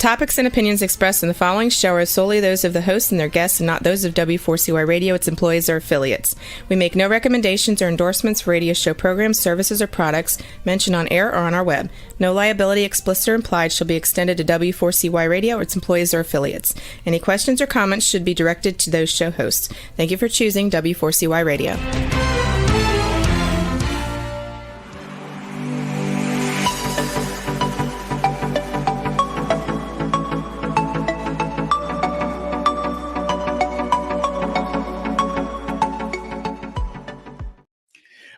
topics and opinions expressed in the following show are solely those of the host and their guests and not those of W4CY Radio, its employees, or affiliates. We make no recommendations or endorsements for radio show programs, services, or products mentioned on air or on our web. No liability, explicit or implied, shall be extended to W4CY Radio or its employees or affiliates. Any questions or comments should be directed to those show hosts. Thank you for choosing W4CY Radio.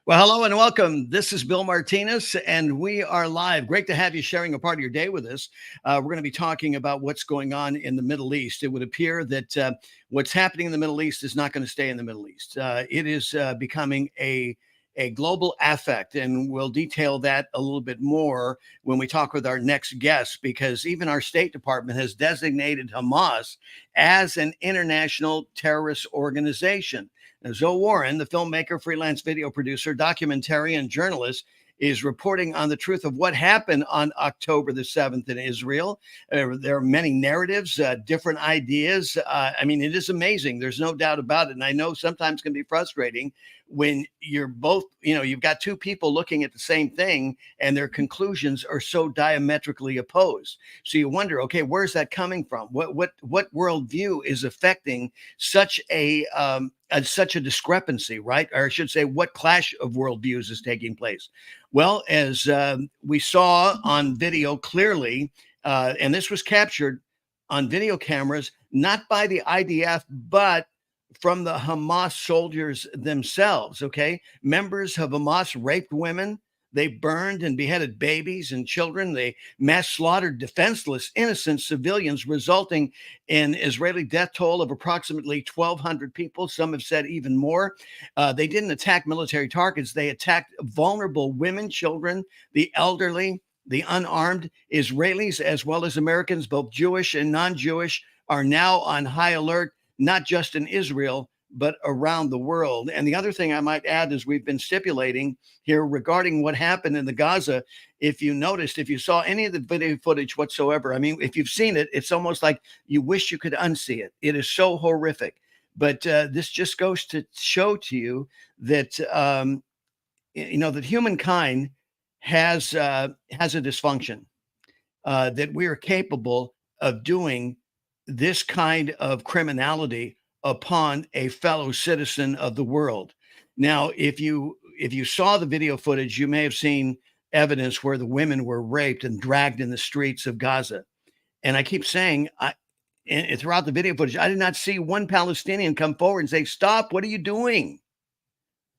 Well, hello and welcome. This is Bill Martinez, and we are live. Great to have you sharing a part of your day with us. We're going to be talking about what's going on in the Middle East. It would appear that what's happening in the Middle East is not going to stay in the Middle East. It is becoming a global affect, and we'll detail that a little bit more when we talk with our next guest, because even our State Department has designated Hamas as an international terrorist organization. Now, Zoe Warren, the filmmaker, freelance video producer, documentarian, journalist, is reporting on the truth of what happened on October the 7th in Israel. There are many narratives, different ideas. I mean, it is amazing. There's no doubt about it. And I know sometimes can be frustrating when you're both, you've got two people looking at the same thing and their conclusions are so diametrically opposed. So you wonder, okay, where's that coming from? What worldview is affecting such a discrepancy, right? Or I should say, what clash of worldviews is taking place? Well, as we saw on video clearly, and this was captured on video cameras, not by the IDF, but from the Hamas soldiers themselves, okay? Members of Hamas raped women. They burned and beheaded babies and children. They mass slaughtered defenseless, innocent civilians, resulting in Israeli death toll of approximately 1,200 people. Some have said even more. They didn't attack military targets. They attacked vulnerable women, children, the elderly, the unarmed. Israelis, as well as Americans, both Jewish and non-Jewish, are now on high alert, not just in Israel, but around the world. And the other thing I might add is we've been stipulating here regarding what happened in the Gaza. If you noticed, if you saw any of the video footage whatsoever, I mean, if you've seen it, it's almost like you wish you could unsee it. It is so horrific. But this just goes to show to you that, that humankind has a dysfunction, that we are capable of doing this kind of criminality upon a fellow citizen of the world. Now, if you saw the video footage, you may have seen evidence where the women were raped and dragged in the streets of Gaza. And I keep saying, and throughout the video footage, I did not see one Palestinian come forward and say, "Stop, what are you doing?"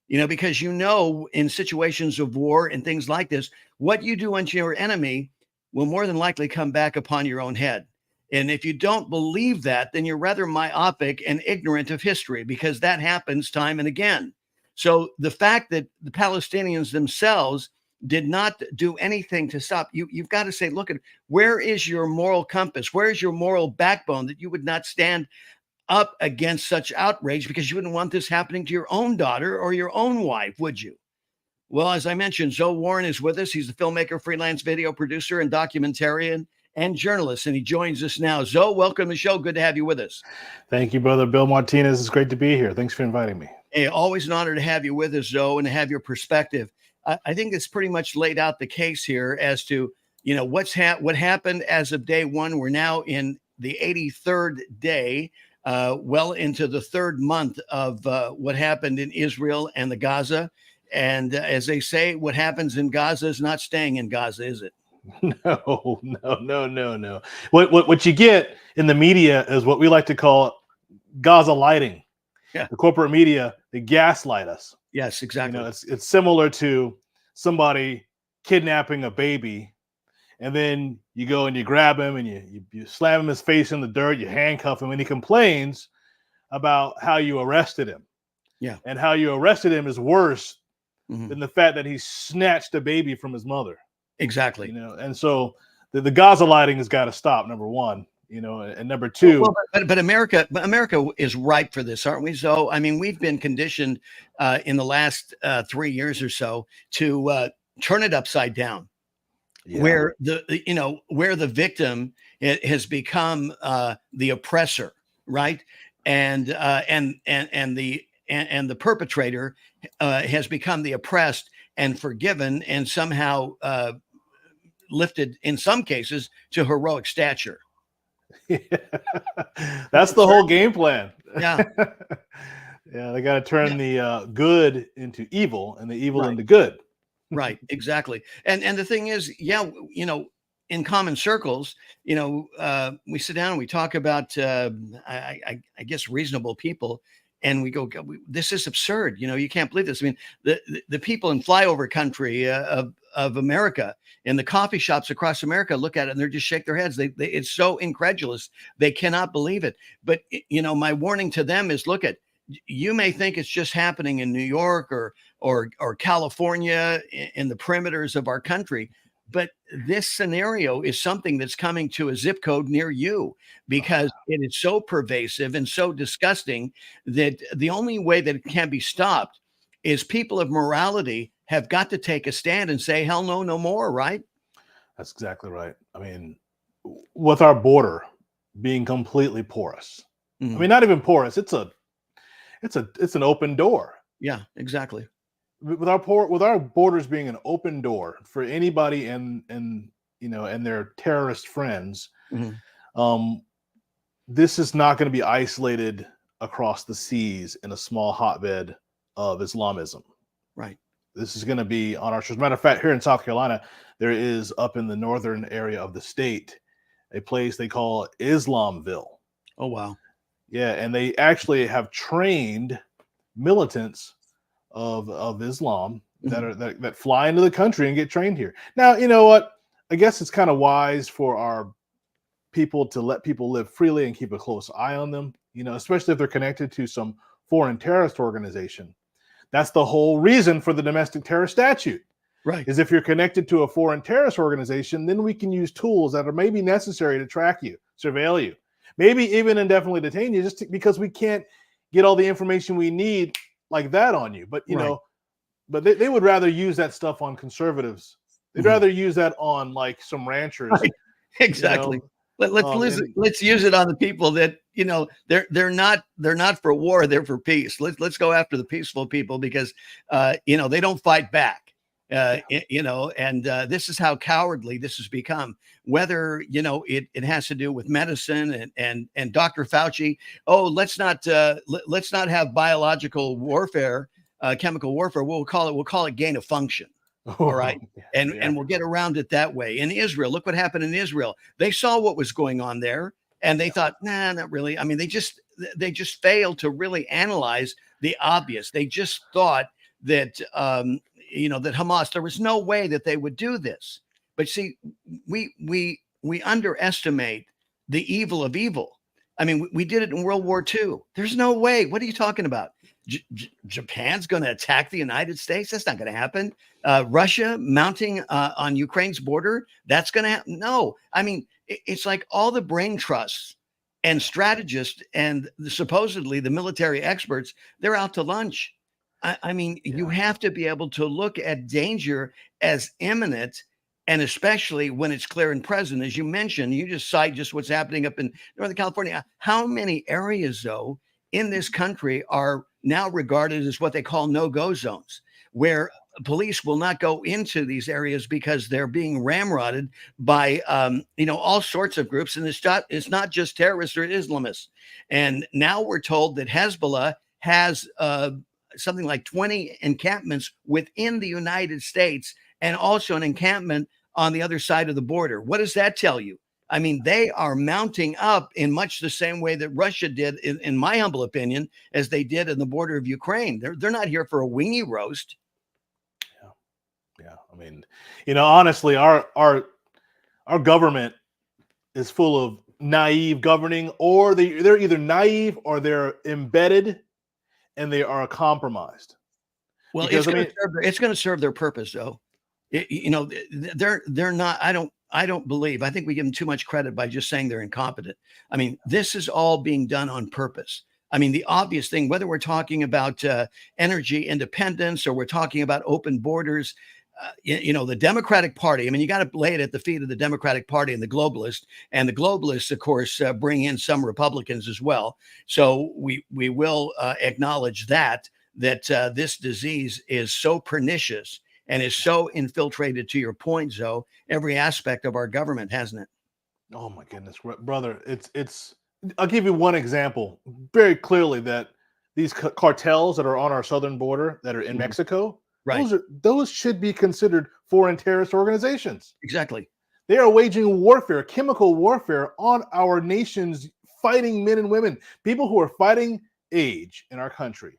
Because in situations of war and things like this, what you do unto your enemy will more than likely come back upon your own head. And if you don't believe that, then you're rather myopic and ignorant of history, because that happens time and again. So the fact that the Palestinians themselves did not do anything to stop, you've got to say, look, where is your moral compass? Where is your moral backbone that you would not stand up against such outrage, because you wouldn't want this happening to your own daughter or your own wife, would you? Well, as I mentioned, Zoe Warren is with us. He's a filmmaker, freelance video producer, and documentarian and journalist, and he joins us now. Zoe, welcome to the show. Good to have you with us. Thank you, brother Bill Martinez. It's great to be here. Thanks for inviting me. Hey, always an honor to have you with us, Zoe, and to have your perspective. I think it's pretty much laid out the case here as to what happened as of day one. We're now in the 83rd day, well into the third month of what happened in Israel and the Gaza. And as they say, what happens in Gaza is not staying in Gaza, is it? No. What you get in the media is what we like to call Gaza lighting. Yeah. The corporate media, they gaslight us. Yes, exactly. It's similar to somebody kidnapping a baby, and then you go and you grab him and you slam him his face in the dirt, you handcuff him, and he complains about how you arrested him. Yeah. And how you arrested him is worse than the fact that he snatched a baby from his mother. Exactly. And so the Gaza lighting has got to stop, number one, and number two. Well, but America is ripe for this, aren't we? So, I mean, we've been conditioned in the last 3 years or so to turn it upside down, where the victim it has become the oppressor, right? And the perpetrator has become the oppressed and forgiven and somehow lifted in some cases to heroic stature. That's the whole game plan. Yeah. Yeah, they got to turn the good into evil and the evil Right. into good. Right, exactly. And the thing is, yeah, in common circles, we sit down and we talk about, I guess, reasonable people, and we go, "God, this is absurd. You can't believe this. I mean, the people in flyover country of America, in the coffee shops across America, look at it and they just shake their heads. It's so incredulous. They cannot believe it. But my warning to them is, look at. You may think it's just happening in New York or California in the perimeters of our country, but this scenario is something that's coming to a zip code near you because it is so pervasive and so disgusting that the only way that it can be stopped is people of morality have got to take a stand and say, hell no, no more, right? That's exactly right. I mean, with our border being completely porous, I mean, not even porous, it's an open door. Yeah, exactly. With our borders being an open door for anybody and their terrorist friends, this is not going to be isolated across the seas in a small hotbed of Islamism. Right. This is going to be on our shores. Matter of fact, here in South Carolina, there is up in the northern area of the state a place they call Islamville. Oh, wow. Yeah, and they actually have trained militants of Islam that fly into the country and get trained here. Now, you know what? I guess it's kind of wise for our people to let people live freely and keep a close eye on them, especially if they're connected to some foreign terrorist organization. That's the whole reason for the domestic terror statute. Right. Is if you're connected to a foreign terrorist organization, then we can use tools that are maybe necessary to track you, surveil you, maybe even indefinitely detain you because we can't get all the information we need like that on you. But, but they would rather use that stuff on conservatives. They'd rather use that on like some ranchers. Right. Exactly. Let's use it on the people that, they're not for war. They're for peace. Let's go after the peaceful people because, they don't fight back. And this is how cowardly this has become, whether, it has to do with medicine and Dr. Fauci. Oh, let's not have biological warfare, chemical warfare. We'll call it gain of function. All right. And we'll get around it that way. In Israel, look what happened in Israel. They saw what was going on there and they thought, nah, not really. I mean, they just failed to really analyze the obvious. They just thought that, that Hamas, there was no way that they would do this. But see, we underestimate the evil of evil. I mean, we did it in World War II. There's no way. What are you talking about? Japan's going to attack the United States? That's not going to happen. Russia mounting on Ukraine's border? That's going to happen? No. I mean, it's like all the brain trusts and strategists and supposedly the military experts, they're out to lunch. I mean, you have to be able to look at danger as imminent, and especially when it's clear and present. As you mentioned, you just cite just what's happening up in Northern California. How many areas, though, in this country are now regarded as what they call no-go zones, where police will not go into these areas because they're being ramrodded by, all sorts of groups. And it's not just terrorists or Islamists. And now we're told that Hezbollah has something like 20 encampments within the United States and also an encampment on the other side of the border. What does that tell you? I mean, they are mounting up in much the same way that Russia did, in my humble opinion, as they did in the border of Ukraine. They're not here for a wingy roast. Yeah. I mean, honestly, our government is full of naive governing, or they're either naive or they're embedded and they are compromised. Well, because, it's going to serve their purpose, though. They're not. I don't believe. I think we give them too much credit by just saying they're incompetent. I mean, this is all being done on purpose. I mean, the obvious thing, whether we're talking about energy independence or we're talking about open borders, the Democratic Party. I mean, you got to lay it at the feet of the Democratic Party and the globalists, of course, bring in some Republicans as well. So we will acknowledge that this disease is so pernicious and is so infiltrated, to your point, Zoe, every aspect of our government, hasn't it? Oh my goodness, brother! It's. I'll give you one example very clearly that these cartels that are on our southern border that are in Mexico, right? Those should be considered foreign terrorist organizations. Exactly. They are waging warfare, chemical warfare on our nation's fighting men and women. People who are fighting age in our country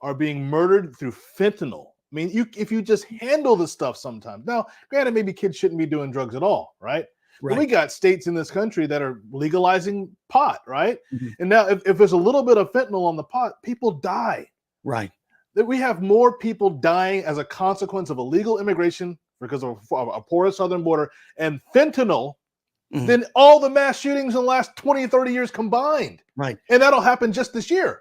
are being murdered through fentanyl. I mean, if you just handle the stuff sometimes. Now, granted, maybe kids shouldn't be doing drugs at all, right? Right. But we got states in this country that are legalizing pot, right? And now if there's a little bit of fentanyl on the pot, people die. Right. That we have more people dying as a consequence of illegal immigration because of a porous southern border and fentanyl than all the mass shootings in the last 20, 30 years combined. Right. And that'll happen just this year.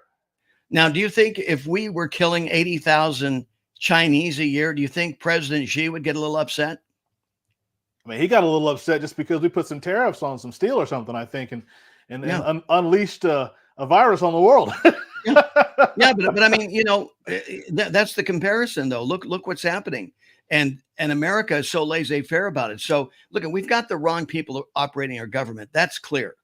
Now, do you think if we were killing 80,000 Chinese a year, do you think President Xi would get a little upset? I mean, he got a little upset just because we put some tariffs on some steel or something, I think, and unleashed a virus on the world. Yeah, but I mean, that's the comparison, though. Look what's happening, and America is so laissez-faire about it. So, look, we've got the wrong people operating our government. That's clear.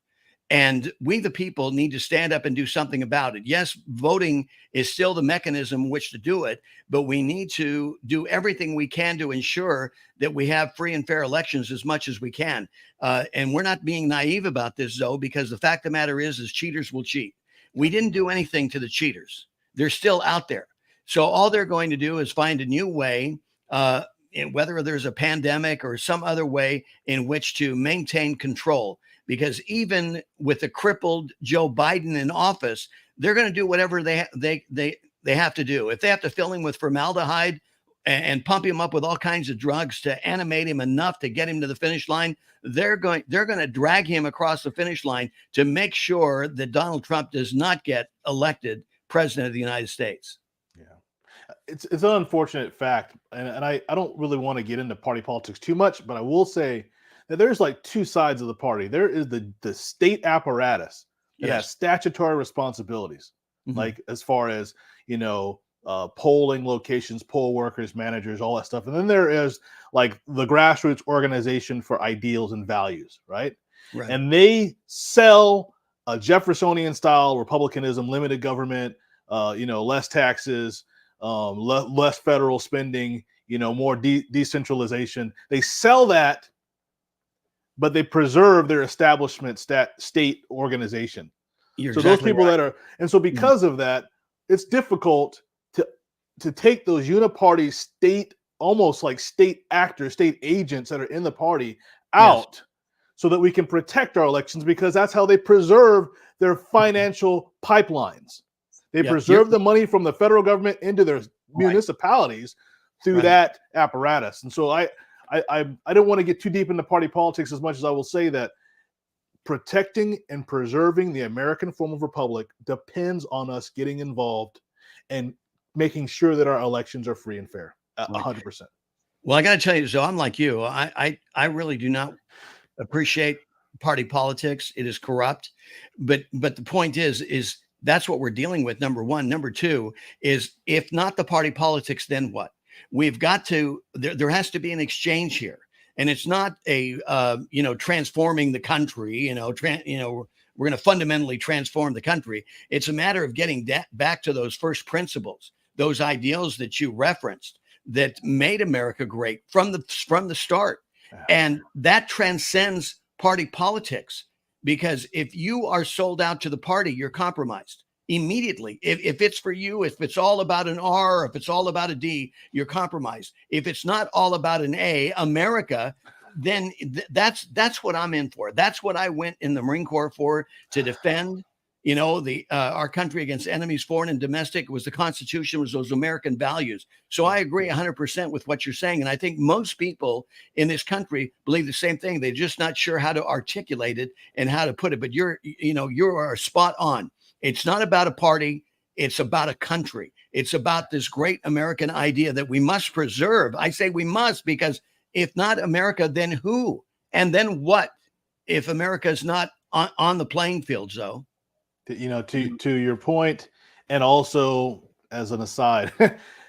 And we, the people, need to stand up and do something about it. Yes, voting is still the mechanism in which to do it, but we need to do everything we can to ensure that we have free and fair elections as much as we can. And we're not being naive about this, Zoe, because the fact of the matter is cheaters will cheat. We didn't do anything to the cheaters. They're still out there. So all they're going to do is find a new way, whether there's a pandemic or some other way in which to maintain control. Because even with the crippled Joe Biden in office, they're going to do whatever they have to do. If they have to fill him with formaldehyde and pump him up with all kinds of drugs to animate him enough to get him to the finish line, they're going to drag him across the finish line to make sure that Donald Trump does not get elected president of the United States. Yeah, it's an unfortunate fact, and I don't really want to get into party politics too much, but I will say that there's like two sides of the party. There is the state apparatus that has statutory responsibilities, like as far as, polling locations, poll workers, managers, all that stuff. And then there is like the grassroots organization for ideals and values, right? And they sell a Jeffersonian style republicanism, limited government, less taxes, less federal spending, more decentralization. They sell that, but they preserve their establishment state organization. So those people that are, and so because of that, it's difficult to take those uniparty state, almost like state actors, state agents that are in the party out so that we can protect our elections, because that's how they preserve their financial pipelines. They preserve the money from the federal government into their municipalities through that apparatus. And so I don't want to get too deep into party politics as much as I will say that protecting and preserving the American form of republic depends on us getting involved and making sure that our elections are free and fair, 100%. Well, I got to tell you, so I'm like you. I really do not appreciate party politics. It is corrupt. But the point is that's what we're dealing with, number one. Number two is, if not the party politics, then what? We've got to, there has to be an exchange here. And it's not a, transforming the country, we're going to fundamentally transform the country. It's a matter of getting back to those first principles, those ideals that you referenced that made America great from the start. And that transcends party politics, because if you are sold out to the party, you're compromised immediately. If it's for you, if it's all about an R, or if it's all about a D, you're compromised. If it's not all about an A, America, then that's what I'm in for. That's what I went in the Marine Corps for, to defend, our country against enemies, foreign and domestic. It was the Constitution, was those American values. So I agree 100% with what you're saying. And I think most people in this country believe the same thing. They're just not sure how to articulate it and how to put it. But you are spot on. It's not about a party. It's about a country. It's about this great American idea that we must preserve. I say we must, because if not America, then who? And then what if America is not on the playing field, Zoe? To your point, and also as an aside,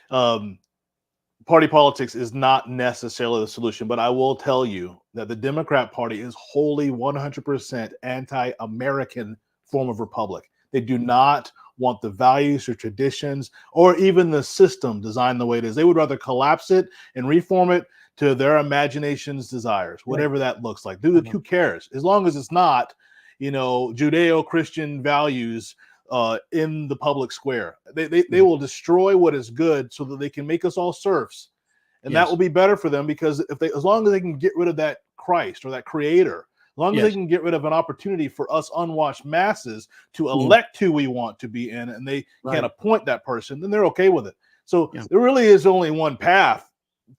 party politics is not necessarily the solution, but I will tell you that the Democrat Party is wholly 100% anti-American form of republic. They do not want the values or traditions or even the system designed the way it is. They would rather collapse it and reform it to their imagination's desires, whatever that looks like. Dude, who cares? As long as it's not, Judeo-Christian values in the public square. They will destroy what is good so that they can make us all serfs. And that will be better for them, because as long as they can get rid of that Christ or that creator, as long as they can get rid of an opportunity for us unwashed masses to elect who we want to be in, and they can appoint that person, then they're okay with it. So there really is only one path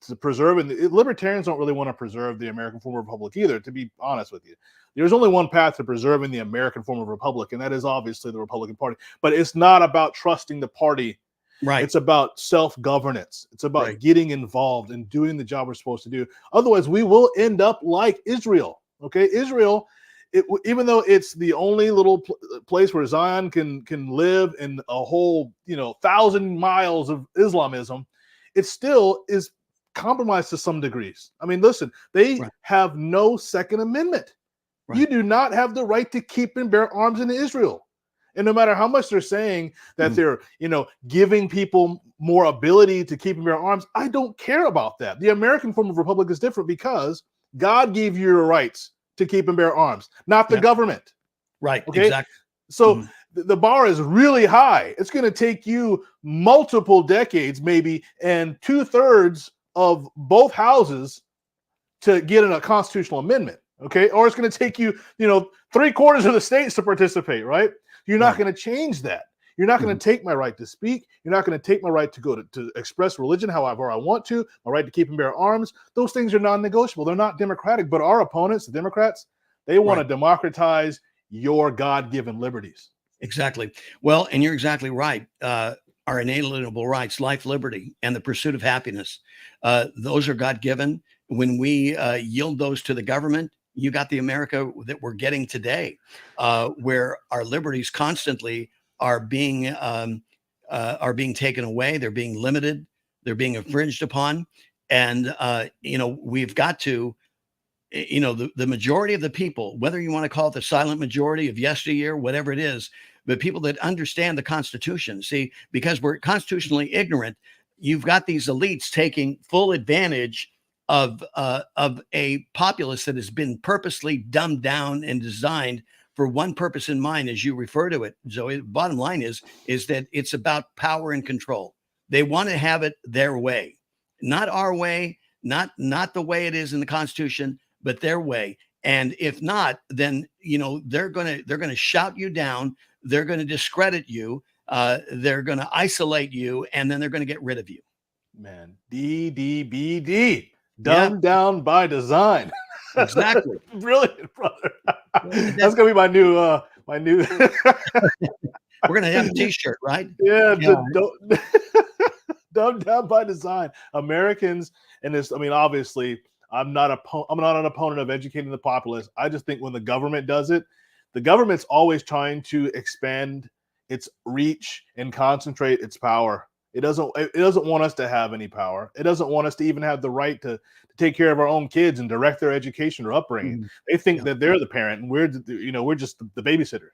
to preserving. Libertarians don't really want to preserve the American form of republic either, to be honest with you. There's only one path to preserving the American form of republic, and that is obviously the Republican Party. But it's not about trusting the party. Right. It's about self-governance. It's about getting involved and doing the job we're supposed to do. Otherwise, we will end up like Israel. Okay, Israel, even though it's the only little place where Zion can live in a whole 1,000 miles of Islamism, it still is compromised to some degrees. I mean, listen, they have no Second Amendment. You do not have the right to keep and bear arms in Israel. And no matter how much they're saying that they're, giving people more ability to keep and bear arms, I don't care about that. The American form of republic is different because God gave you your rights to keep and bear arms, not the government. Right. Okay. Exactly. So the bar is really high. It's going to take you multiple decades, maybe, and 2/3 of both houses to get in a constitutional amendment. Okay. Or it's going to take you, 3/4 of the states to participate. Right. You're not going to change that. You're not going to take my right to speak. You're not going to take my right to go to express religion however I want to, my right to keep and bear arms. Those things are non-negotiable. They're not democratic. But our opponents, the Democrats, they want to democratize your God-given liberties. Exactly. Well, and you're exactly right. Our inalienable rights, life, liberty, and the pursuit of happiness, those are God-given. When we yield those to the government, you got the America that we're getting today, where our liberties constantly are being taken away. They're being limited. They're being infringed upon. And, we've got to, the majority of the people, whether you want to call it the silent majority of yesteryear, whatever it is, the people that understand the Constitution, see, because we're constitutionally ignorant, you've got these elites taking full advantage of a populace that has been purposely dumbed down and designed for one purpose in mind, as you refer to it, Zoe. The bottom line is that it's about power and control. They want to have it their way, not our way, not the way it is in the Constitution, but their way. And if not, then they're gonna shout you down. They're going to discredit you. They're going to isolate you, and then they're going to get rid of you. Man, DDBD. Dumbed down by design. Exactly. Brilliant, brother. That's gonna be my new We're gonna have a t-shirt, right? Yeah. Dumbed down by design. Americans, and this, obviously, I'm not an opponent of educating the populace. I just think when the government does it, the government's always trying to expand its reach and concentrate its power. It doesn't want us to have any power. It doesn't want us to even have the right to take care of our own kids and direct their education or upbringing. They think that they're the parent and we're just the babysitter.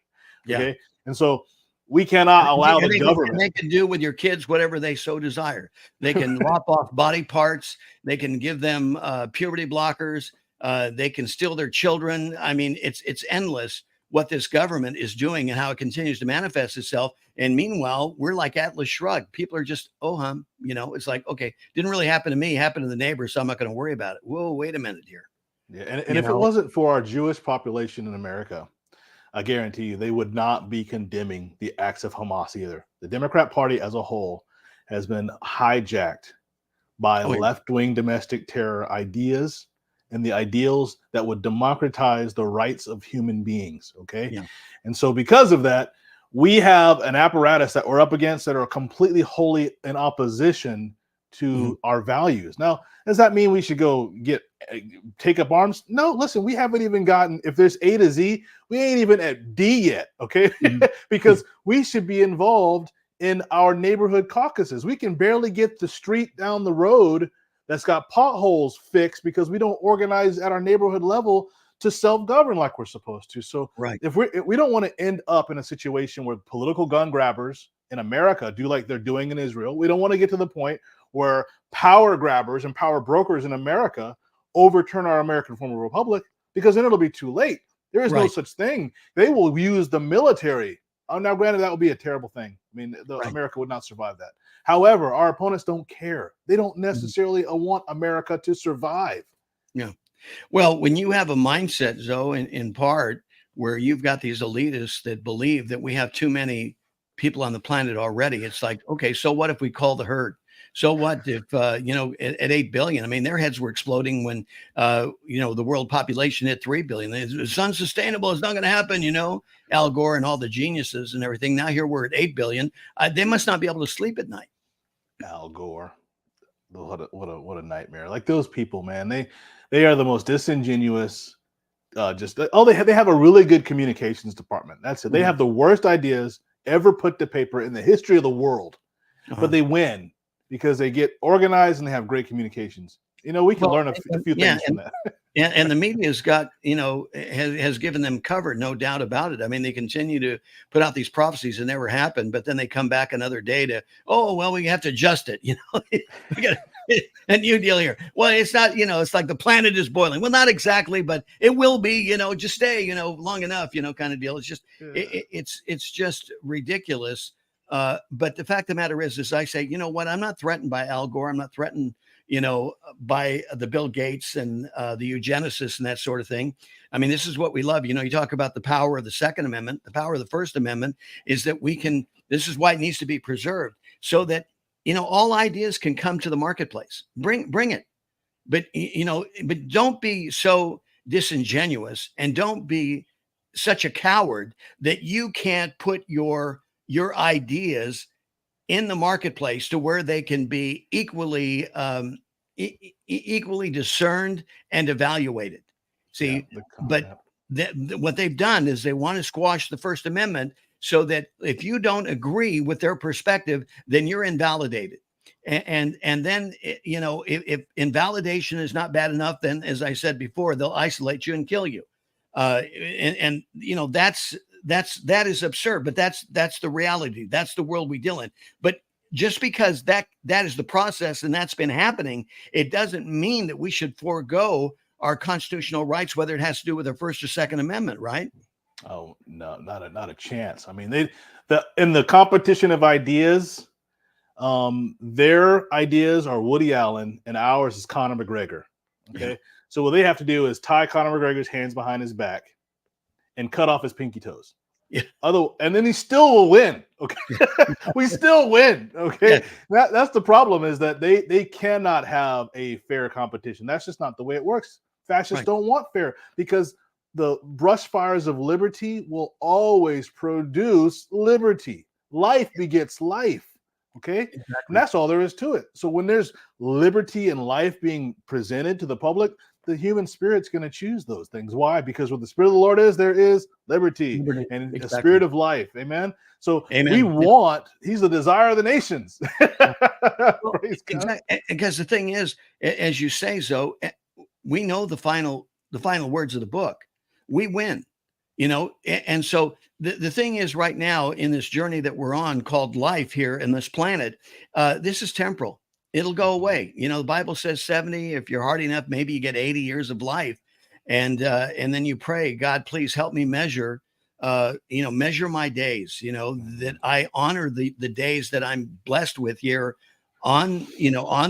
Okay. And so we cannot allow the government. They can do with your kids whatever they so desire. They can lop off body parts. They can give them puberty blockers. They can steal their children. I mean, it's endless what this government is doing and how it continues to manifest itself. And meanwhile, we're like Atlas Shrugged. People are just, it's like, okay, didn't really happen to me, happened to the neighbor, so I'm not going to worry about it. Whoa, wait a minute here. Yeah, and if it wasn't for our Jewish population in America, I guarantee you they would not be condemning the acts of Hamas either. The Democrat Party as a whole has been hijacked by left-wing domestic terror ideas and the ideals that would democratize the rights of human beings. Okay. Yeah. And so because of that, we have an apparatus that we're up against that are completely wholly in opposition to our values. Now, does that mean we should go take up arms? No, listen, we haven't even gotten, if there's A to Z, we ain't even at D yet, okay? Because we should be involved in our neighborhood caucuses. We can barely get the street down the road that's got potholes fixed because we don't organize at our neighborhood level to self-govern like we're supposed to. So if we don't want to end up in a situation where political gun grabbers in America do like they're doing in Israel. We don't want to get to the point where power grabbers and power brokers in America overturn our American form of republic, because then it'll be too late. There is no such thing. They will use the military. Now, granted, that would be a terrible thing. I mean, America would not survive that. However, our opponents don't care. They don't necessarily want America to survive. Yeah. Well, when you have a mindset, Zoe, in part, where you've got these elitists that believe that we have too many people on the planet already, it's like, okay, so what if we call the herd? So what if, at 8 billion, I mean, their heads were exploding when, the world population hit 3 billion. It's unsustainable. It's not going to happen, Al Gore and all the geniuses and everything. Now here we're at 8 billion. They must not be able to sleep at night. Al Gore. What a nightmare. Like those people, man, they are the most disingenuous. They have a really good communications department. That's it. They have the worst ideas ever put to paper in the history of the world, but they win because they get organized and they have great communications. We can learn a few things from that. And the media's got, has given them cover, no doubt about it. I mean, they continue to put out these prophecies that never happen, but then they come back another day to, we have to adjust it. We got a new deal here. Well, it's not, it's like the planet is boiling. Well, not exactly, but it will be, just stay, long enough, kind of deal. It's just, it's just ridiculous. But the fact of the matter is I say, what, I'm not threatened by Al Gore. I'm not threatened, by the Bill Gates and the eugenicists and that sort of thing. I mean, this is what we love. You talk about the power of the Second Amendment. The power of the First Amendment is that this is why it needs to be preserved, so that, all ideas can come to the marketplace. Bring it. But, but don't be so disingenuous and don't be such a coward that you can't put your ideas in the marketplace to where they can be equally discerned and evaluated. See, what they've done is they want to squash the First Amendment so that if you don't agree with their perspective, then you're invalidated. And then, if invalidation is not bad enough, then, as I said before, they'll isolate you and kill you. That is absurd, but that's the reality. That's the world we deal in. But just because that is the process and that's been happening, it doesn't mean that we should forego our constitutional rights, whether it has to do with the First or Second Amendment, right? Oh, no, not a chance. I mean, in the competition of ideas, their ideas are Woody Allen and ours is Conor McGregor. Okay. Yeah. So what they have to do is tie Conor McGregor's hands behind his back and cut off his pinky toes. Yeah. And then he still will win. Okay. We still win. Okay. Yeah. That's the problem, is that they cannot have a fair competition. That's just not the way it works. Fascists don't want fair, because the brush fires of liberty will always produce liberty. Life begets life. Okay. Exactly. And that's all there is to it. So when there's liberty and life being presented to the public, the human spirit's going to choose those things. Why? Because where the Spirit of the Lord is, there is liberty and a spirit of life. Amen. So he's the desire of the nations. Because the thing is, as you say, Zoe, we know the final words of the book. We win, and so the thing is, right now in this journey that we're on called life here in this planet, this is temporal. It'll go away. The Bible says 70. If you're hard enough, maybe you get 80 years of life. And then you pray, God, please help me measure my days, that I honor the days that I'm blessed with here on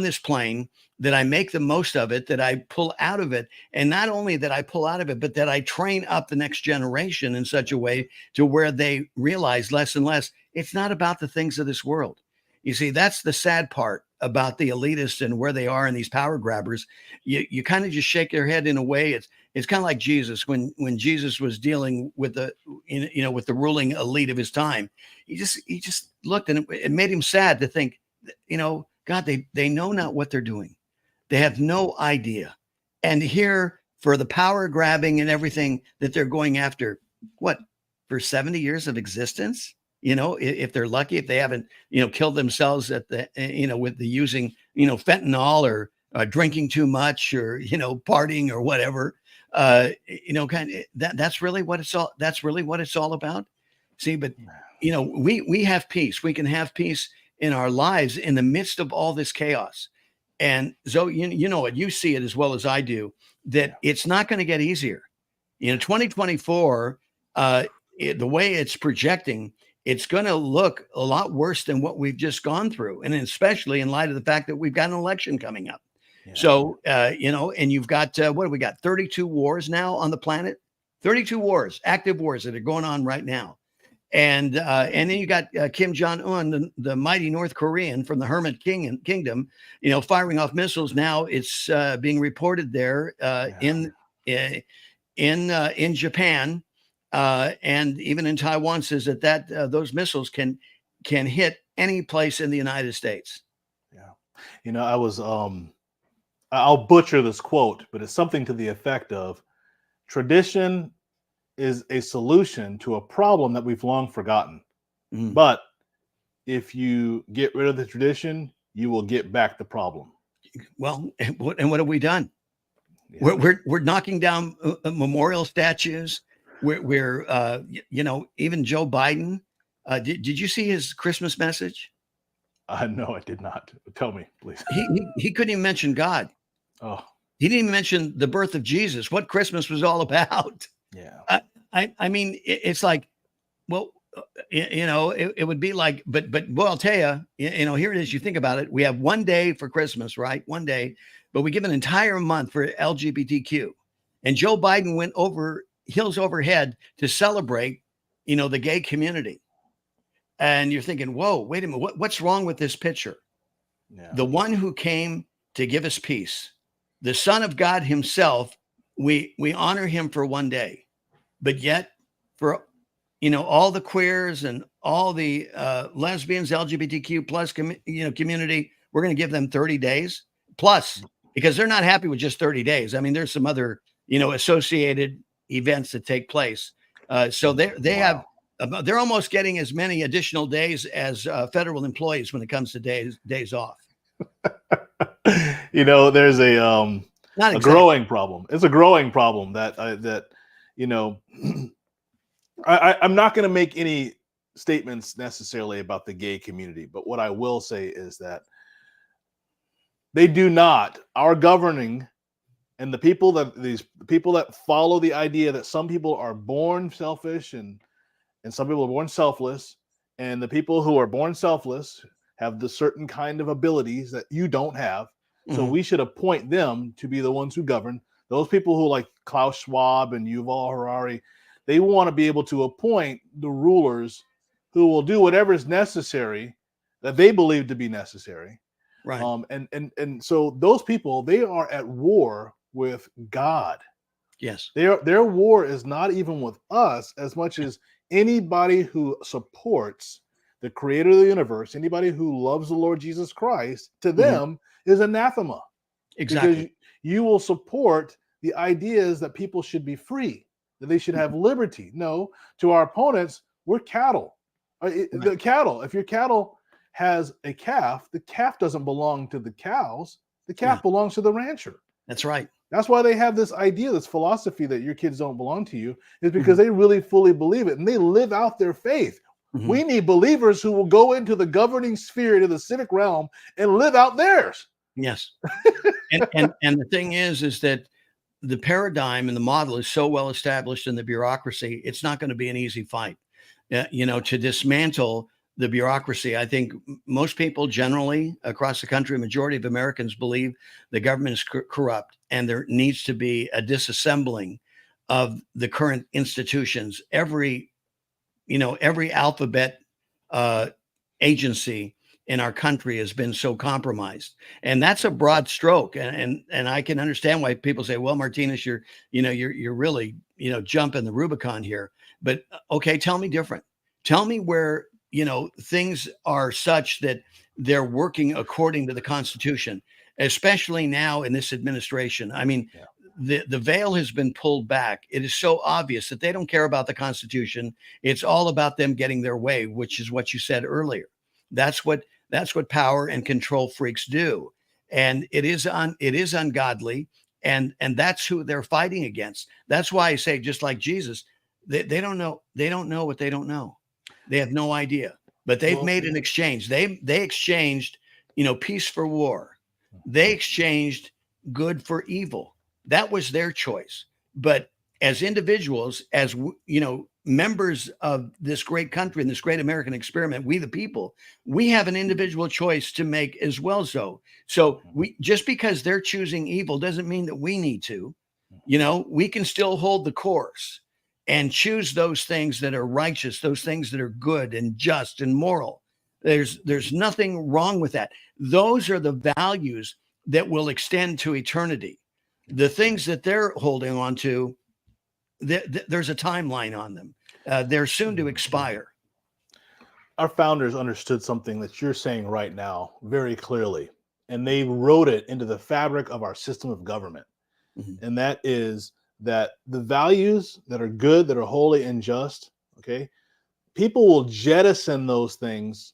this plane, that I make the most of it, that I pull out of it. And not only that I pull out of it, but that I train up the next generation in such a way to where they realize less and less, it's not about the things of this world. You see, that's the sad part about the elitists and where they are in these power grabbers. You kind of just shake their head in a way. it's kind of like Jesus when Jesus was dealing with with the ruling elite of his time. He just looked, and it made him sad to think, God, they know not what they're doing. They have no idea. And here, for the power grabbing and everything that they're going after, what, for 70 years of existence? If they're lucky, if they haven't, killed themselves at the, with the using, fentanyl or drinking too much or, partying or whatever, kind of that's really what it's all about. See, but, we have peace. We can have peace in our lives in the midst of all this chaos. And so, you know what, you see it as well as I do, that it's not going to get easier. 2024, the way it's projecting, it's going to look a lot worse than what we've just gone through. And especially in light of the fact that we've got an election coming up. Yeah. So, and you've got, what do we got? 32 wars now on the planet, 32 wars, active wars that are going on right now. And then you got Kim Jong-un, the mighty North Korean from the Hermit Kingdom, firing off missiles. Now it's being reported there in Japan and even in Taiwan, says that those missiles can hit any place in the United States. Yeah, I was I'll butcher this quote, but it's something to the effect of, tradition is a solution to a problem that we've long forgotten. But if you get rid of the tradition, you will get back the problem. Well, and what have we done? Yeah. We're knocking down memorial statues. We're even Joe Biden. Did you see his Christmas message? No, I did not. Tell me, please. He couldn't even mention God. Oh, he didn't even mention the birth of Jesus, what Christmas was all about. Yeah. I mean, it's like, well, it would be like, but boy, I'll tell you, here it is. You think about it. We have one day for Christmas, right? One day, but we give an entire month for LGBTQ. And Joe Biden went over hills overhead to celebrate, the gay community. And you're thinking, whoa, wait a minute. What's wrong with this picture? Yeah. The one who came to give us peace, the Son of God himself, we honor him for one day. But yet, for all the queers and all the lesbians, LGBTQ plus community, we're going to give them 30 days plus, because they're not happy with just 30 days. I mean, there's some other associated events that take place. So they're almost getting as many additional days as federal employees when it comes to days off. There's a growing problem. It's a growing problem that I'm not going to make any statements necessarily about the gay community, but what I will say is that our governing and the people that follow the idea that some people are born selfish and some people are born selfless, and the people who are born selfless have the certain kind of abilities that you don't have. Mm-hmm. So we should appoint them to be the ones who govern. Those people who, like Klaus Schwab and Yuval Harari, they want to be able to appoint the rulers who will do whatever is necessary that they believe to be necessary. Right. And so those people, they are at war with God. Yes. Their war is not even with us as much as anybody who supports the creator of the universe, anybody who loves the Lord Jesus Christ, to them is anathema. Exactly. Because you will support the ideas that people should be free, that they should have liberty. No, to our opponents, we're cattle. The cattle, if your cattle has a calf, the calf doesn't belong to the cows. The calf belongs to the rancher. That's right. That's why they have this idea, this philosophy that your kids don't belong to you, is because they really fully believe it and they live out their faith. We need believers who will go into the governing sphere, into the civic realm, and live out theirs. Yes. and the thing is that the paradigm and the model is so well established in the bureaucracy, it's not going to be an easy fight. To dismantle the bureaucracy. I think most people generally across the country, a majority of Americans believe the government is corrupt, and there needs to be a disassembling of the current institutions. Every alphabet agency in our country has been so compromised. And that's a broad stroke. And I can understand why people say, well, Martinez, you're really, jumping the Rubicon here. But okay, tell me different. Tell me where, things are such that they're working according to the Constitution, especially now in this administration. I mean, the veil has been pulled back. It is so obvious that they don't care about the Constitution. It's all about them getting their way, which is what you said earlier. That's what power and control freaks do. And it is ungodly. And that's who they're fighting against. That's why I say, just like Jesus, they don't know. They don't know what they don't know. They have no idea, but they've made an exchange. They exchanged, peace for war. They exchanged good for evil. That was their choice. But as individuals, as members of this great country and this great American experiment, we the people, we have an individual choice to make as well. So we, just because they're choosing evil doesn't mean that we need to. We can still hold the course and choose those things that are righteous, those things that are good and just and moral. There's nothing wrong with that. Those are the values that will extend to eternity. The things that they're holding on to, there's a timeline on them. They're soon to expire. Our founders understood something that you're saying right now very clearly, and they wrote it into the fabric of our system of government. Mm-hmm. And that is that the values that are good, that are holy and just, okay, people will jettison those things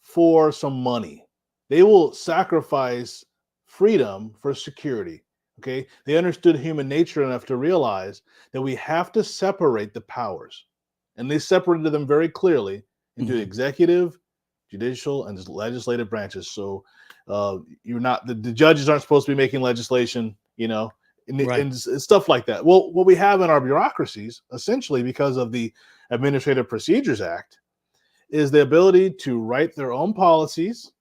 for some money. They will sacrifice freedom for security. Okay, they understood human nature enough to realize that we have to separate the powers, and they separated them very clearly into executive, judicial, and legislative branches. So you're not the judges aren't supposed to be making legislation, and stuff like that. Well, what we have in our bureaucracies, essentially because of the Administrative Procedures Act, is the ability to write their own policies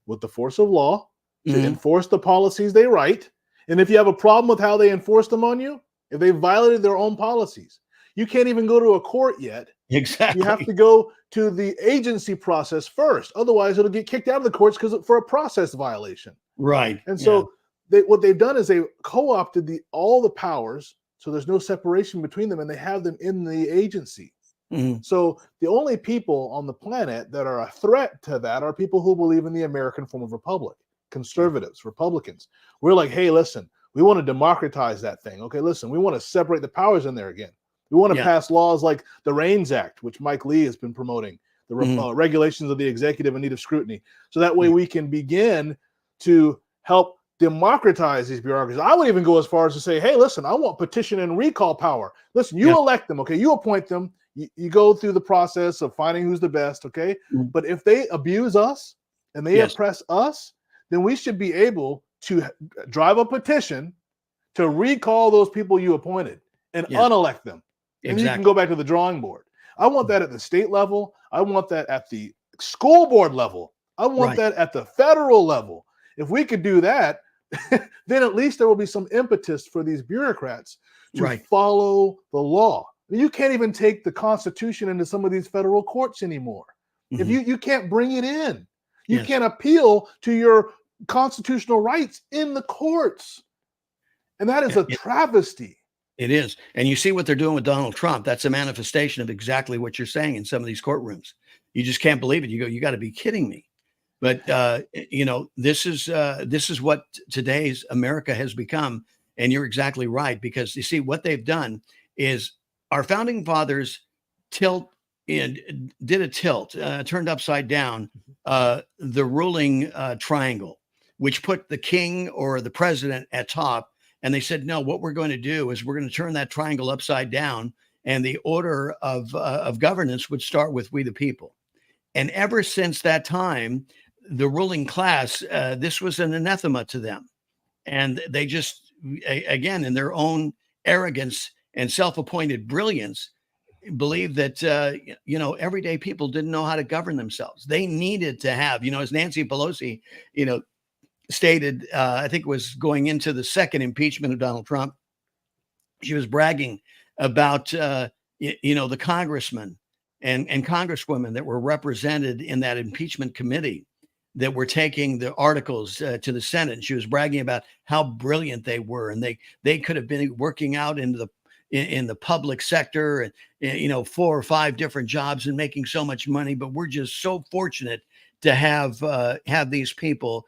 with the force of law to enforce the policies they write. And if you have a problem with how they enforce them on you, if they violated their own policies, you can't even go to a court yet. Exactly. You have to go to the agency process first. Otherwise, it'll get kicked out of the courts for a process violation. Right. And so what they've done is they co-opted all the powers, so there's no separation between them, and they have them in the agency. Mm-hmm. So the only people on the planet that are a threat to that are people who believe in the American form of republic. Conservatives, Republicans. We're like, hey, listen, we want to democratize that thing. Okay, listen, we want to separate the powers in there again. We want to pass laws like the REINS Act, which Mike Lee has been promoting, the regulations of the executive in need of scrutiny. So that way we can begin to help democratize these bureaucracies. I would even go as far as to say, hey, listen, I want petition and recall power. Listen, you elect them, okay? You appoint them. You go through the process of finding who's the best, okay? But if they abuse us and they oppress us, then we should be able to drive a petition to recall those people you appointed and unelect them. And you can go back to the drawing board. I want that at the state level. I want that at the school board level. I want that at the federal level. If we could do that, then at least there will be some impetus for these bureaucrats to follow the law. You can't even take the Constitution into some of these federal courts anymore. If you can't bring it in. You can't appeal to your constitutional rights in the courts. And that is a travesty. It is. And you see what they're doing with Donald Trump. That's a manifestation of exactly what you're saying in some of these courtrooms. You just can't believe it. You go, you got to be kidding me. But, this is what today's America has become. And you're exactly right, because you see what they've done is our founding fathers turned upside down the ruling triangle, which put the king or the president at top. And they said, no, what we're going to do is we're going to turn that triangle upside down, and the order of governance would start with we the people. And ever since that time, the ruling class, this was an anathema to them. And they just, again, in their own arrogance and self-appointed brilliance, believed that, everyday people didn't know how to govern themselves. They needed to have, as Nancy Pelosi, stated, I think it was going into the second impeachment of Donald Trump, she was bragging about, the congressmen and congresswomen that were represented in that impeachment committee. that were taking the articles to the Senate. And she was bragging about how brilliant they were, and they could have been working out in the public sector, and 4 or 5 different jobs and making so much money. But we're just so fortunate to have these people,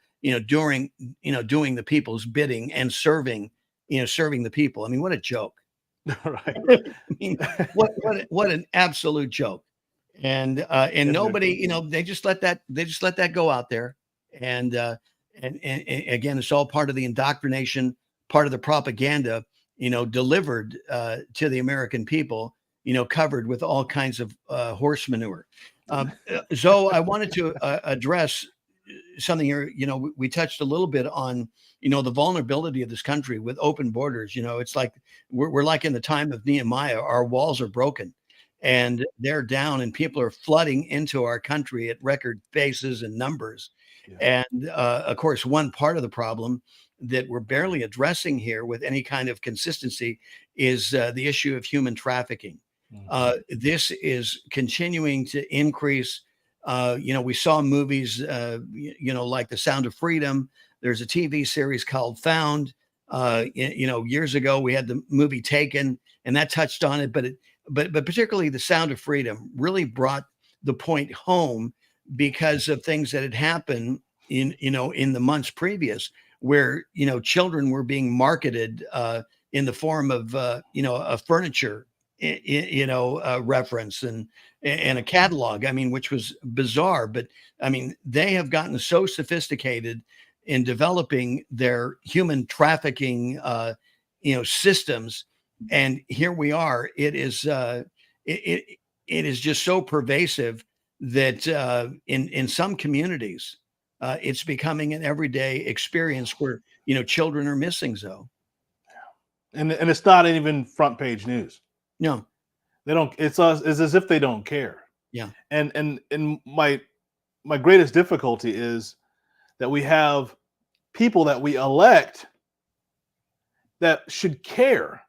doing the people's bidding and serving the people. I mean, what a joke. Right. I mean, what an absolute joke. And nobody, they just let that go out there. And again, it's all part of the indoctrination, part of the propaganda, delivered to the American people, covered with all kinds of horse manure. Zoe, I wanted to address something here. We touched a little bit on, the vulnerability of this country with open borders. It's like we're like in the time of Nehemiah. Our walls are broken and they're down, and people are flooding into our country at record paces and numbers. Yeah. And of course, one part of the problem that we're barely addressing here with any kind of consistency is the issue of human trafficking. This is continuing to increase. We saw movies, like The Sound of Freedom. There's a TV series called Found. Years ago, we had the movie Taken, and that touched on it. But particularly The Sound of Freedom really brought the point home because of things that had happened in the months previous, where children were being marketed in the form of a furniture reference and a catalog. I mean, which was bizarre. But I mean, they have gotten so sophisticated in developing their human trafficking systems, and here we are. It is it is just so pervasive that in some communities it's becoming an everyday experience where children are missing. Zoe, and it's not even front page news. No, they don't. It's as if they don't care. Yeah, and my greatest difficulty is that we have people that we elect that should care.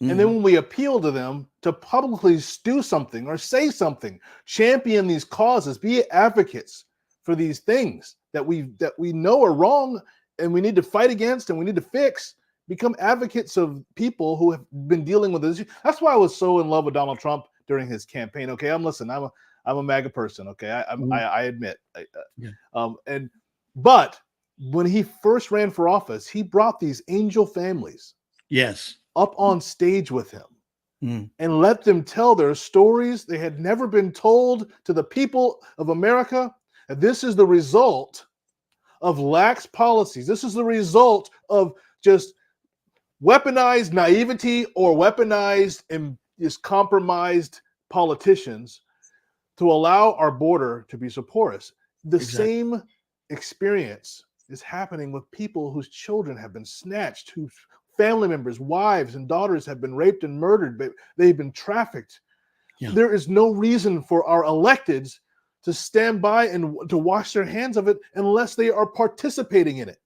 Mm-hmm. And then when we appeal to them to publicly do something or say something, champion these causes, be advocates for these things that we know are wrong and we need to fight against and we need to fix, become advocates of people who have been dealing with this. That's why I was so in love with Donald Trump during his campaign. Okay, I'm a MAGA person. Okay, I admit. But when he first ran for office, he brought these angel families, yes, up on stage with him and let them tell their stories. They had never been told to the people of America. And this is the result of lax policies. This is the result of just weaponized naivety or weaponized and just compromised politicians to allow our border to be so porous. The same experience is happening with people whose children have been snatched, whose family members, wives and daughters have been raped and murdered, but they've been trafficked. Yeah. There is no reason for our electeds to stand by and to wash their hands of it unless they are participating in it.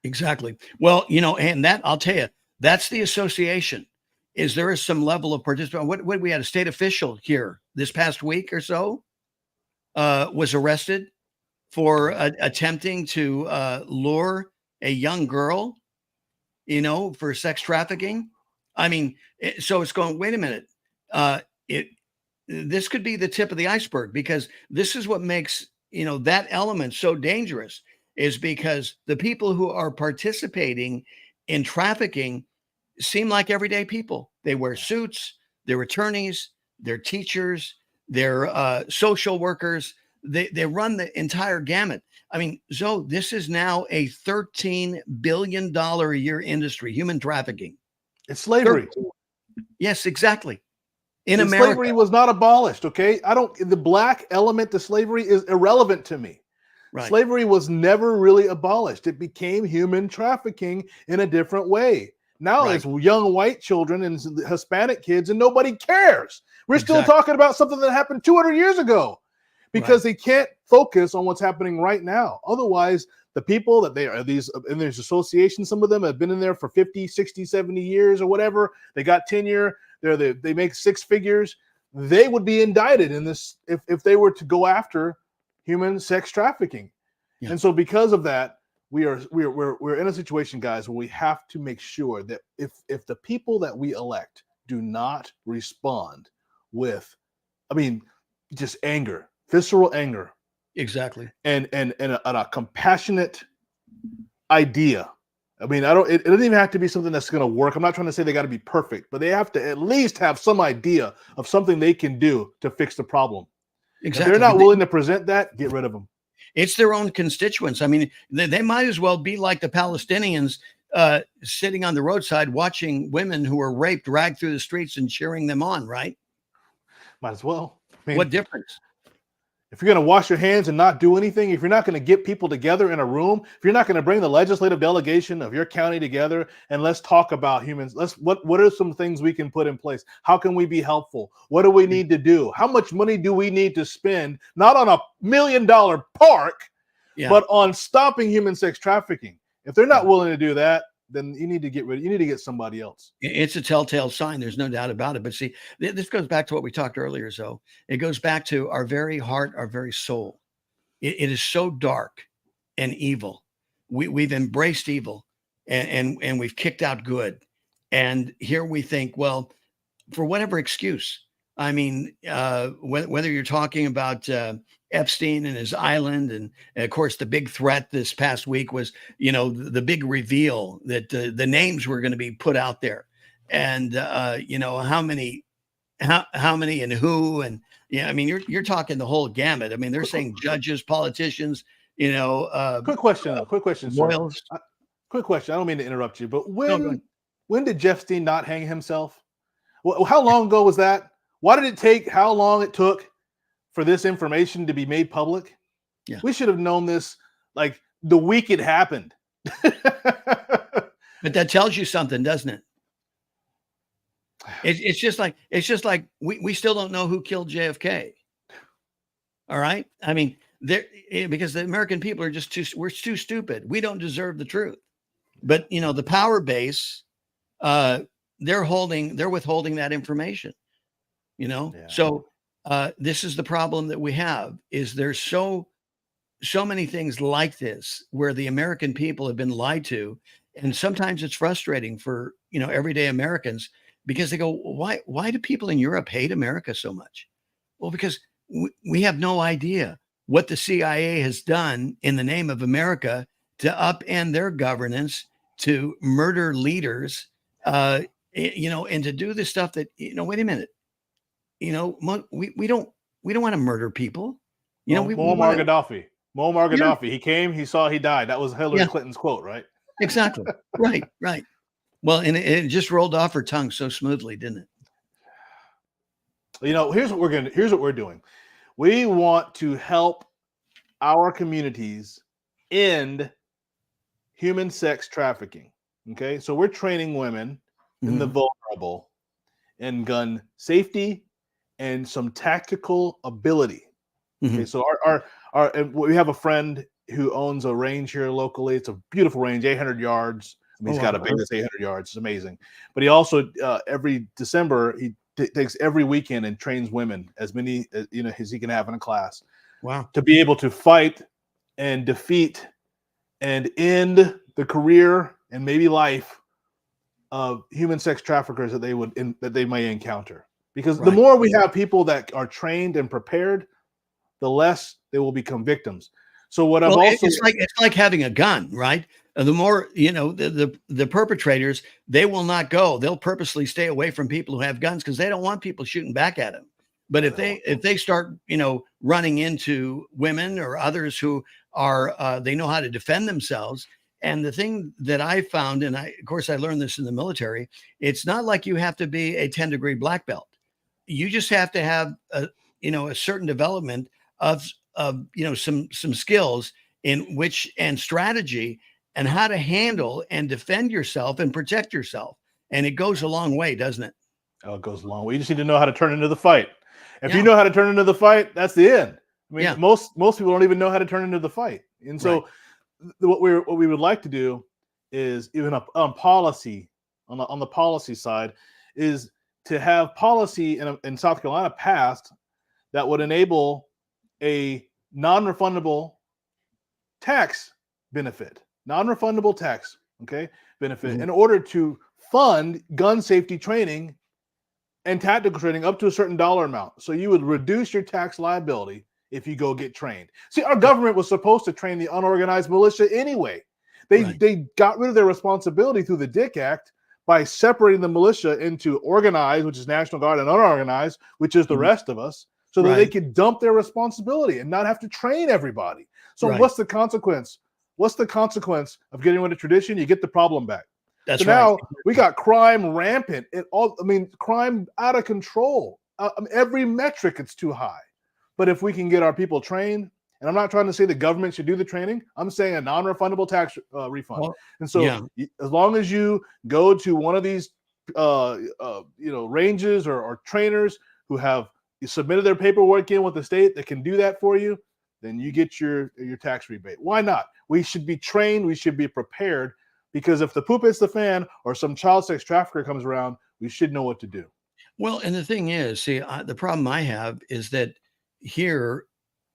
Exactly. Well, and that, I'll tell you, that's the association. Is there is some level of participation? What we had a state official here this past week or so was arrested for attempting to lure a young girl, for sex trafficking. I mean, so it's going, wait a minute. This could be the tip of the iceberg, because this is what makes, that element so dangerous, is because the people who are participating in trafficking seem like everyday people. They wear suits, they're attorneys, they're teachers, they're social workers. They run the entire gamut. I mean, Zoe, this is now a $13 billion a year industry, human trafficking. It's slavery. Yes, exactly. In America. Slavery was not abolished, okay? The black element to slavery is irrelevant to me. Right. Slavery was never really abolished. It became human trafficking in a different way. Now it's young white children and Hispanic kids, and nobody cares. We're still talking about something that happened 200 years ago because they can't focus on what's happening right now. Otherwise, the people that they are, these in these associations, some of them have been in there for 50, 60, 70 years or whatever. They got tenure. They make six figures. They would be indicted in this if they were to go after human sex trafficking. Yeah. And so because of that, we're in a situation, guys, where we have to make sure that if the people that we elect do not respond with, I mean, just anger, visceral anger, Exactly. and a compassionate idea. I mean, it doesn't even have to be something that's going to work. I'm not trying to say they got to be perfect, but they have to at least have some idea of something they can do to fix the problem. Exactly. If they're not willing to present that, get rid of them. It's their own constituents. I mean, they might as well be like the Palestinians sitting on the roadside watching women who are raped drag through the streets and cheering them on, right? Might as well. I mean, What difference? if you're going to wash your hands and not do anything, if you're not going to get people together in a room, if you're not going to bring the legislative delegation of your county together and let's talk about humans, what are some things we can put in place? How can we be helpful? What do we need to do? How much money do we need to spend, not on $1 million park, but on stopping human sex trafficking? If they're not willing to do that, then you need to get somebody else. It's a telltale sign. There's no doubt about it. But see, this goes back to what we talked earlier. So it goes back to our very heart, our very soul. It is so dark and evil. We've embraced evil and we've kicked out good. And here we think, well, for whatever excuse, I mean, whether you're talking about Epstein and his island, and of course, the big threat this past week was, the big reveal that the names were going to be put out there, and how many and who, and I mean, you're talking the whole gamut. I mean, they're saying judges, politicians, Quick question, sir. royals. Quick question. I don't mean to interrupt you, but when did Jeff Steen not hang himself? Well, how long ago was that? Why did it take how long it took for this information to be made public? Yeah. We should have known this like the week it happened. But that tells you something, doesn't it? It's just like we still don't know who killed JFK. All right. I mean, because the American people are we're too stupid. We don't deserve the truth. But the power base, they're withholding that information. So this is the problem that we have, is there's so many things like this where the American people have been lied to. And sometimes it's frustrating for, everyday Americans, because they go, why do people in Europe hate America so much? Well, because we have no idea what the CIA has done in the name of America to upend their governance, to murder leaders, and to do the stuff that, wait a minute. We don't want to murder people. Muammar Gaddafi. He came, he saw, he died. That was Hillary Clinton's quote, right? Exactly. Right. Well, and it just rolled off her tongue so smoothly, didn't it? Here's what we're doing. We want to help our communities end human sex trafficking. Okay, so we're training women and the vulnerable in gun safety and some tactical ability. Okay, so we have a friend who owns a range here locally. It's a beautiful range, 800 yards. I mean, he's got a base that's 800 yards. It's amazing. But he also every December he takes every weekend and trains women as many as he can have in a class. Wow! To be able to fight and defeat and end the career and maybe life of human sex traffickers that they may encounter. Because the more we have people that are trained and prepared, the less they will become victims. So it's like having a gun, right? The more, the perpetrators, they will not go. They'll purposely stay away from people who have guns because they don't want people shooting back at them. But if they start, running into women or others who are, they know how to defend themselves. And the thing that I found, and of course I learned this in the military, it's not like you have to be a 10-degree black belt. You just have to have a certain development of some skills and strategy and how to handle and defend yourself and protect yourself. And it goes a long way, doesn't it? Oh, it goes a long way. You just need to know how to turn into the fight. If you know how to turn into the fight, that's the end. I mean, most people don't even know how to turn into the fight. And so what we would like to do is, even on policy, on the policy side, is to have policy in South Carolina passed that would enable a non-refundable tax benefit, non-refundable tax, benefit in order to fund gun safety training and tactical training up to a certain dollar amount. So you would reduce your tax liability if you go get trained. See, our government was supposed to train the unorganized militia anyway. They got rid of their responsibility through the Dick Act by separating the militia into organized, which is National Guard, and unorganized, which is the rest of us, so that they could dump their responsibility and not have to train everybody. So what's the consequence? What's the consequence of getting rid of tradition? You get the problem back. That's so now we got crime rampant. Crime out of control. Every metric, it's too high. But if we can get our people trained, and I'm not trying to say the government should do the training, I'm saying a non-refundable tax refund. Well, and so as long as you go to one of these ranges or trainers who have submitted their paperwork in with the state that can do that for you, then you get your tax rebate. Why not? We should be trained. We should be prepared, because if the poop hits the fan or some child sex trafficker comes around, we should know what to do. Well, and the thing is, see, the problem I have is that here,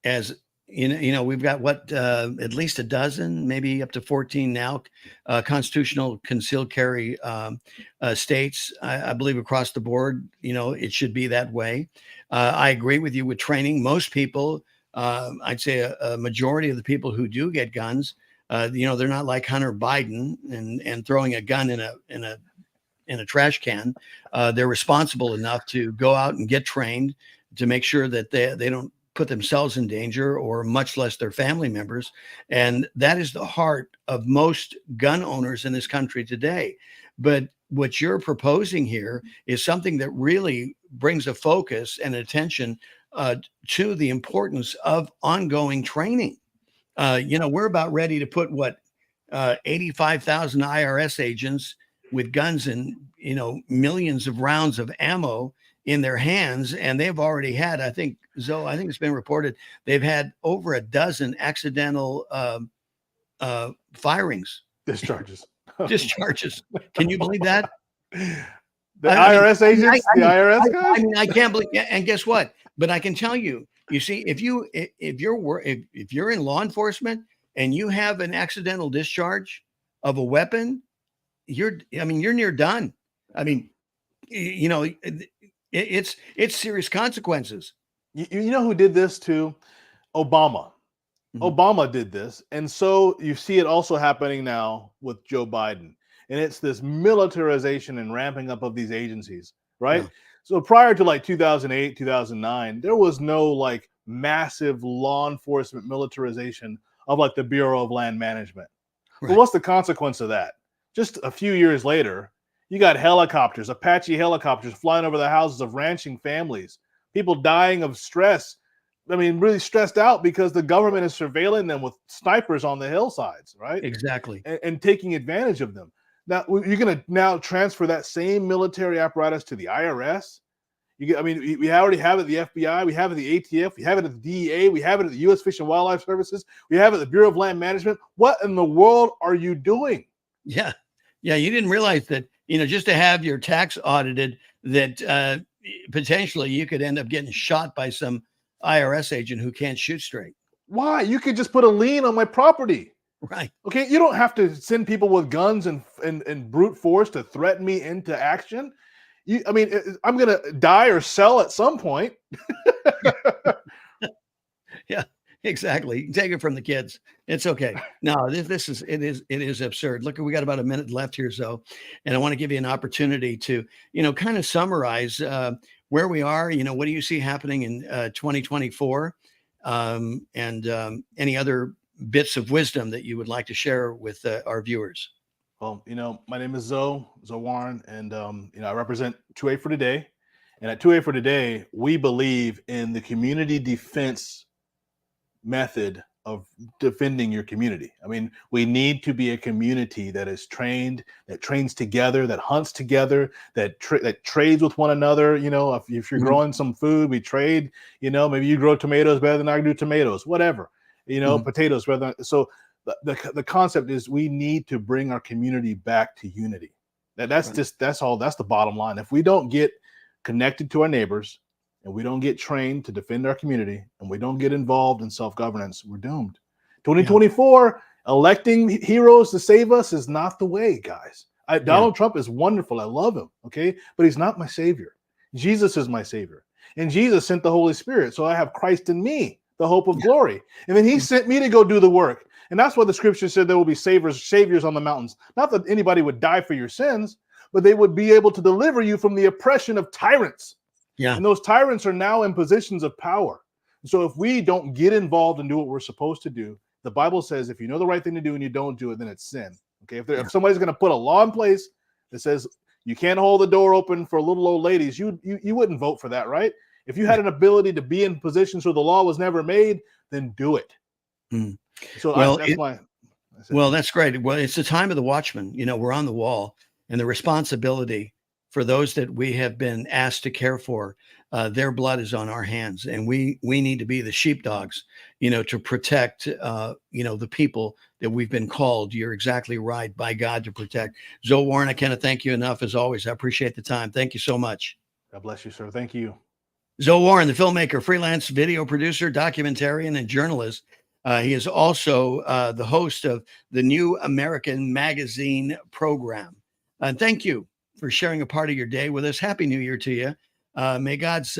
as we've got at least a dozen, maybe up to 14 now, constitutional concealed carry states. I believe across the board, it should be that way. I agree with you with training. Most people, I'd say a majority of the people who do get guns, they're not like Hunter Biden and throwing a gun in a trash can. They're responsible enough to go out and get trained to make sure that they don't put themselves in danger, or much less their family members. And that is the heart of most gun owners in this country today. But what you're proposing here is something that really brings a focus and attention to the importance of ongoing training. We're about ready to put 85,000 IRS agents with guns and, millions of rounds of ammo in their hands. And they've already had, I think it's been reported, they've had over a dozen accidental firings. Discharges. Can you believe that? The IRS agents, the IRS guys? I can't believe. And guess what? But I can tell you, see, if you're in law enforcement and you have an accidental discharge of a weapon, you're near done. I mean, it's serious consequences. You know who did this too? Obama. Obama did this. And so you see it also happening now with Joe Biden. And it's this militarization and ramping up of these agencies, right? Yeah. So prior to 2008, 2009, there was no massive law enforcement militarization of the Bureau of Land Management. Right. But what's the consequence of that? Just a few years later, you got helicopters, Apache helicopters flying over the houses of ranching families, people dying of stress. Really stressed out because the government is surveilling them with snipers on the hillsides, right? Exactly. And taking advantage of them. Now, you're going to now transfer that same military apparatus to the IRS. We already have it at the FBI. We have it at the ATF. We have it at the DEA. We have it at the U.S. Fish and Wildlife Services. We have it at the Bureau of Land Management. What in the world are you doing? Yeah. You didn't realize that, just to have your tax audited, that potentially you could end up getting shot by some IRS agent who can't shoot straight. Why? You could just put a lien on my property. Right. Okay. You don't have to send people with guns and brute force to threaten me into action. I'm going to die or sell at some point. Yeah, exactly. You can take it from the kids. It's okay. No, it is absurd. Look, we got about a minute left here, Zoe, and I want to give you an opportunity to, kind of summarize where we are. What do you see happening in 2024, and any other bits of wisdom that you would like to share with our viewers? Well, my name is Zoe Warren, and I represent 2A for Today. And at 2A for Today, we believe in the community defense method of defending your community. We need to be a community that is trained, that trains together, that hunts together, that trades with one another. If you're growing some food, we trade. Maybe you grow tomatoes better than I do tomatoes, whatever. Potatoes rather. So the concept is we need to bring our community back to unity. That's the bottom line. If we don't get connected to our neighbors, and we don't get trained to defend our community, and we don't get involved in self-governance, we're doomed. 2024, electing heroes to save us is not the way, guys. Donald Trump is wonderful. I love him, okay? But he's not my savior. Jesus is my savior. And Jesus sent the Holy Spirit. So I have Christ in me, the hope of glory. And then he sent me to go do the work. And that's why the scripture said there will be saviors on the mountains. Not that anybody would die for your sins, but they would be able to deliver you from the oppression of tyrants. Yeah. And those tyrants are now in positions of power. So if we don't get involved and do what we're supposed to do, the Bible says if you know the right thing to do and you don't do it, then it's sin. Okay. If somebody's going to put a law in place that says you can't hold the door open for little old ladies, you wouldn't vote for that, right? If you had an ability to be in positions where the law was never made, then do it. Mm. So that's great. Well, it's the time of the watchman. You know, we're on the wall, and the responsibility for those that we have been asked to care for, their blood is on our hands, and we need to be the sheepdogs, you know, to protect, the people that we've been called. You're exactly right, by God, to protect. Zoe Warren, I cannot thank you enough, as always. I appreciate the time. Thank you so much. God bless you, sir. Thank you. Zoe Warren, the filmmaker, freelance video producer, documentarian, and journalist. He is also the host of the New American Magazine program. Thank you for sharing a part of your day with us. Happy New Year to you. May God's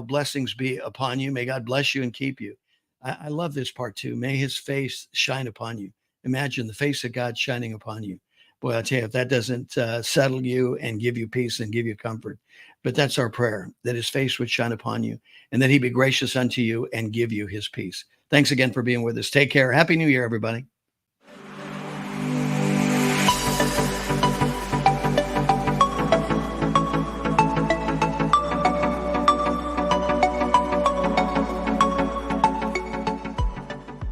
blessings be upon you. May God bless you and keep you. I love this part too. May his face shine upon you. Imagine the face of God shining upon you. Boy, I'll tell you, if that doesn't settle you and give you peace and give you comfort. But that's our prayer, that his face would shine upon you and that he be gracious unto you and give you his peace. Thanks again for being with us. Take care. Happy New Year, everybody.